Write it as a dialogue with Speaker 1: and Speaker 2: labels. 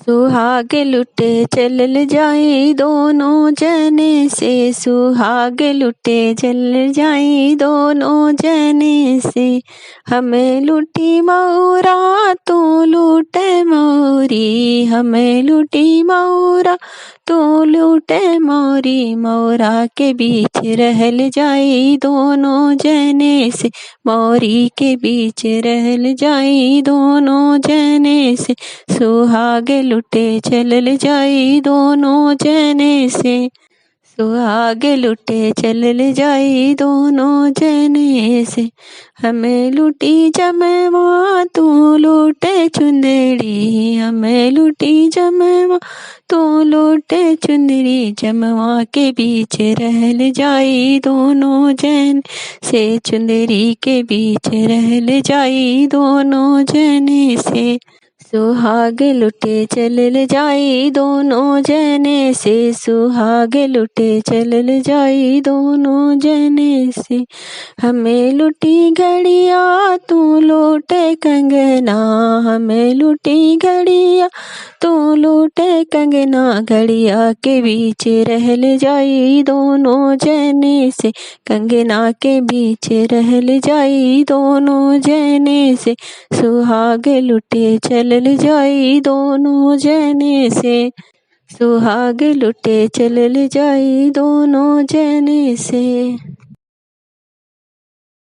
Speaker 1: सुहाग लुटे चलल जाई दोनों जने से, सुहाग लुटे चल जाई दोनों जने से। हमें लुटी मऊरा तू लूटे मौरी, हमें लुटी मऊरा तू लूटे मौरी। मौरा के बीच रहल जाई दोनों जने से, मौरी के बीच रहल जाई दोनों जने से। सुहाग लुटे चलल जाई दोनों जने से, सुहाग लुटे चलल जाई दोनों जने से। हमें लुटी जमवा तू लूटे चुंदड़ी, हमें लुटी जमवा तू लूटे चुंदड़ी। जमवा के बीच रहल जाई दोनों जन से, चुंदड़ी के बीच रहल जाई दोनों जने से। सुहाग लुटे चलल जाई दोनों जने से, सुहाग लुटे चलल जाई दोनों जने से। हमें लुटी घड़िया तू लूटे कंगना, हमें लुटी घड़िया तू लूटे कंगना। घड़िया के बीच रहल जाई दोनों जने से, कंगना के बीच रहल जाई दोनों जने से। सुहाग लुटे चलल जाई दोनों जने से, सुहाग लुटे चलल जाई दोनों जने से।